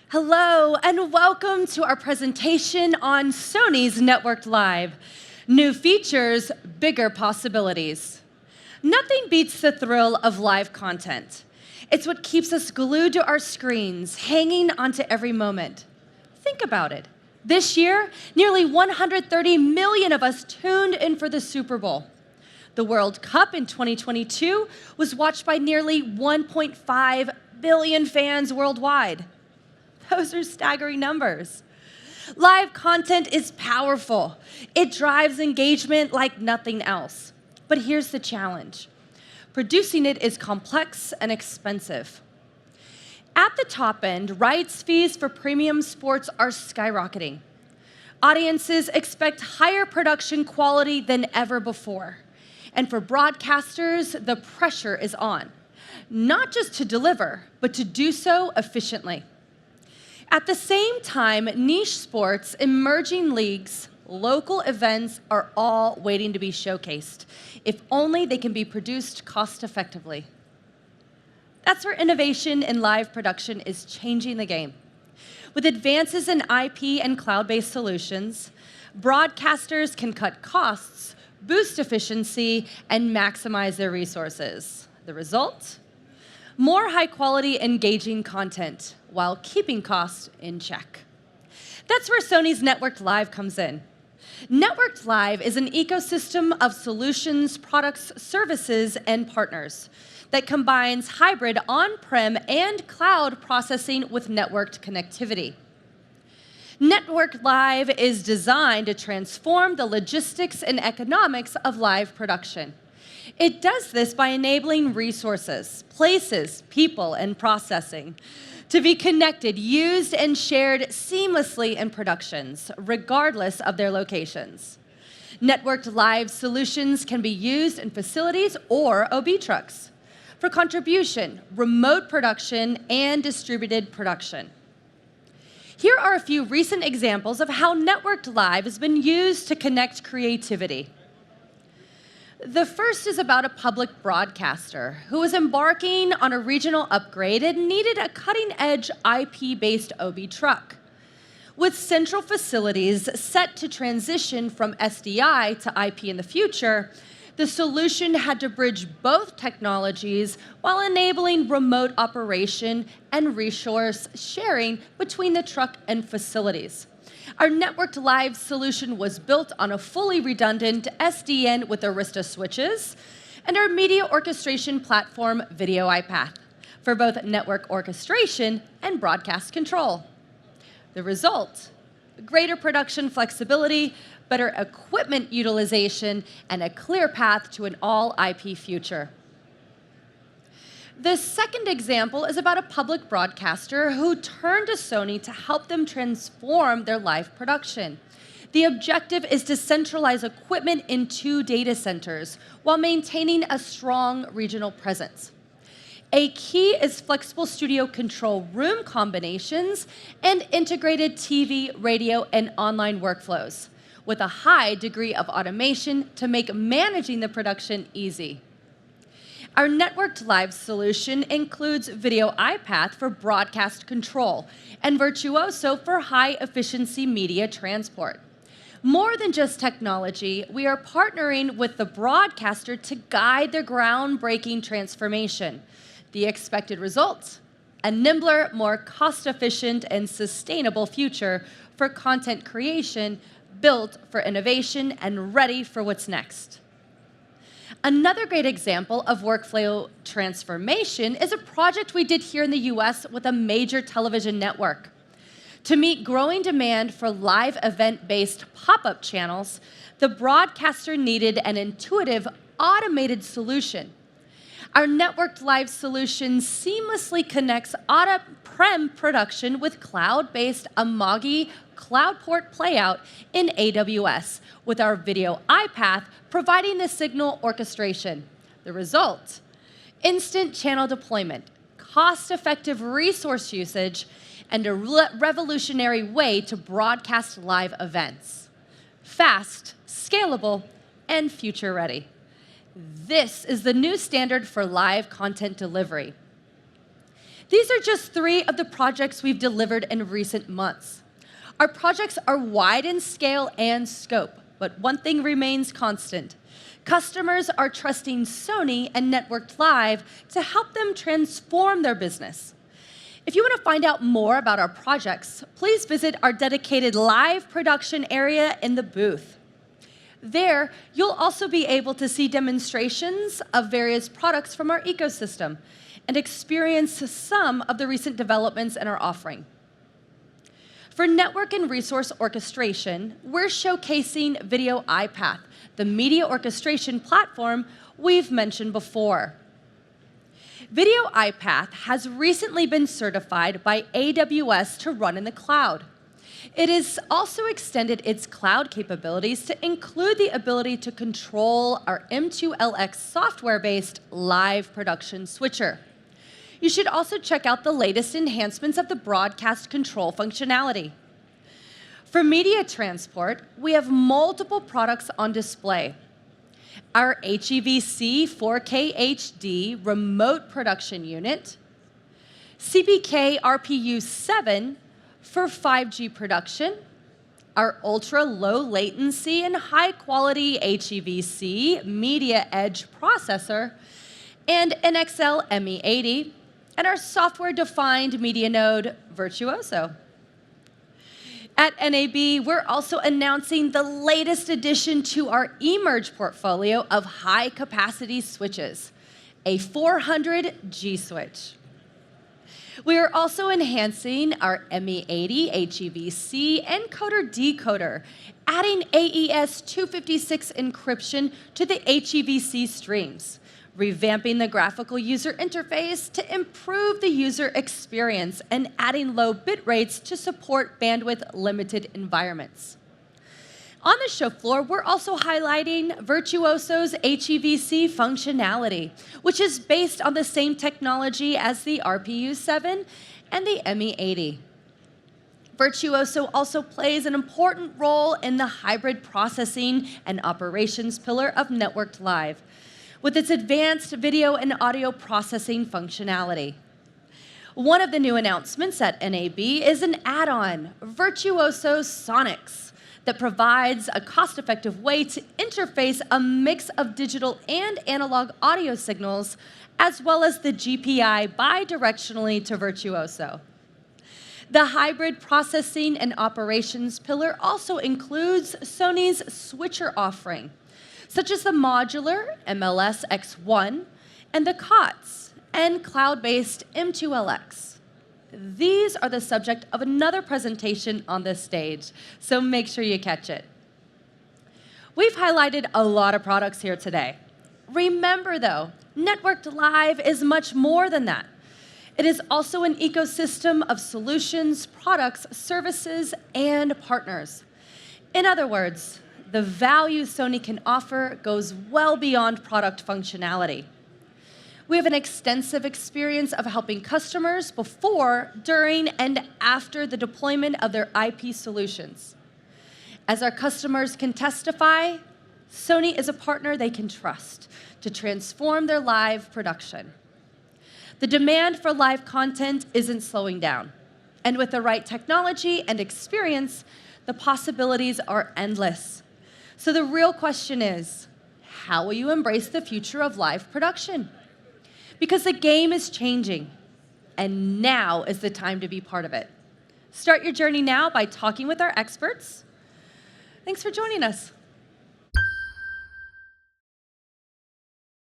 Hello, and welcome to our presentation on Sony's Networked Live. New features, bigger possibilities. Nothing beats the thrill of live content. It's what keeps us glued to our screens, hanging onto every moment. Think about it. This year, nearly 130 million of us tuned in for the Super Bowl. The World Cup in 2022 was watched by nearly 1.5 billion fans worldwide. Those are staggering numbers. Live content is powerful. It drives engagement like nothing else. But here's the challenge. Producing it is complex and expensive. At the top end, rights fees for premium sports are skyrocketing. Audiences expect higher production quality than ever before. And for broadcasters, the pressure is on. Not just to deliver, but to do so efficiently. At the same time, niche sports, emerging leagues, local events are all waiting to be showcased, if only they can be produced cost-effectively. That's where innovation in live production is changing the game. With advances in IP and cloud-based solutions, broadcasters can cut costs, boost efficiency, and maximize their resources. The result? More high-quality, engaging content while keeping costs in check. That's where Sony's Networked Live comes in. Networked Live is an ecosystem of solutions, products, services, and partners that combines hybrid on-prem and cloud processing with networked connectivity. Networked Live is designed to transform the logistics and economics of live production. It does this by enabling resources, places, people, and processing to be connected, used, and shared seamlessly in productions, regardless of their locations. Networked Live solutions can be used in facilities or OB trucks for contribution, remote production, and distributed production. Here are a few recent examples of how Networked Live has been used to connect creativity. The first is about a public broadcaster who was embarking on a regional upgrade and needed a cutting-edge IP-based OB truck. With central facilities set to transition from SDI to IP in the future, the solution had to bridge both technologies while enabling remote operation and resource sharing between the truck and facilities. Our Networked Live solution was built on a fully redundant SDN with Arista switches and our media orchestration platform, VideoIPath, for both network orchestration and broadcast control. The result? Greater production flexibility, better equipment utilization, and a clear path to an all-IP future. The second example is about a public broadcaster who turned to Sony to help them transform their live production. The objective is to centralize equipment in 2 data centers while maintaining a strong regional presence. A key is flexible studio control room combinations and integrated TV, radio, and online workflows, with a high degree of automation to make managing the production easy. Our Networked Live solution includes VideoIPath for broadcast control and Virtuoso for high-efficiency media transport. More than just technology, we are partnering with the broadcaster to guide their groundbreaking transformation. The expected results? A nimbler, more cost-efficient, and sustainable future for content creation built for innovation and ready for what's next. Another great example of workflow transformation is a project we did here in the US with a major television network. To meet growing demand for live event-based pop-up channels, the broadcaster needed an intuitive, automated solution. Our Networked Live solution seamlessly connects on-prem production with cloud-based Amagi CloudPort playout in AWS, with our VideoIPath providing the signal orchestration. The result? Instant channel deployment, cost-effective resource usage, and a revolutionary way to broadcast live events. Fast, scalable, and future-ready. This is the new standard for live content delivery. These are just 3 of the projects we've delivered in recent months. Our projects are wide in scale and scope, but one thing remains constant. Customers are trusting Sony and Networked Live to help them transform their business. If you want to find out more about our projects, please visit our dedicated live production area in the booth. There, you'll also be able to see demonstrations of various products from our ecosystem and experience some of the recent developments in our offering. For network and resource orchestration, we're showcasing VideoIPath, the media orchestration platform we've mentioned before. VideoIPath has recently been certified by AWS to run in the cloud. It has also extended its cloud capabilities to include the ability to control our M2LX software-based live production switcher. You should also check out the latest enhancements of the broadcast control functionality. For media transport, we have multiple products on display. Our HEVC 4K HD remote production unit, CPK RPU7 for 5G production, our ultra-low latency and high-quality HEVC Media Edge processor, and NXL ME80, and our software-defined media node, Virtuoso. At NAB, we're also announcing the latest addition to our eMerge portfolio of high-capacity switches, a 400 G switch. We are also enhancing our ME80 HEVC encoder-decoder, adding AES 256 encryption to the HEVC streams, revamping the graphical user interface to improve the user experience, and adding low bit rates to support bandwidth-limited environments. On the show floor, we're also highlighting Virtuoso's HEVC functionality, which is based on the same technology as the RPU7 and the ME80. Virtuoso also plays an important role in the hybrid processing and operations pillar of Networked Live, with its advanced video and audio processing functionality. One of the new announcements at NAB is an add-on, Virtuoso Sonics, that provides a cost-effective way to interface a mix of digital and analog audio signals, as well as the GPI bidirectionally to Virtuoso. The hybrid processing and operations pillar also includes Sony's switcher offering, such as the modular MLS X1 and the COTS and cloud-based M2LX. These are the subject of another presentation on this stage, so make sure you catch it. We've highlighted a lot of products here today. Remember though, Networked Live is much more than that. It is also an ecosystem of solutions, products, services, and partners. In other words, the value Sony can offer goes well beyond product functionality. We have an extensive experience of helping customers before, during, and after the deployment of their IP solutions. As our customers can testify, Sony is a partner they can trust to transform their live production. The demand for live content isn't slowing down, and with the right technology and experience, the possibilities are endless. So the real question is, how will you embrace the future of live production? Because the game is changing, and now is the time to be part of it. Start your journey now by talking with our experts. Thanks for joining us.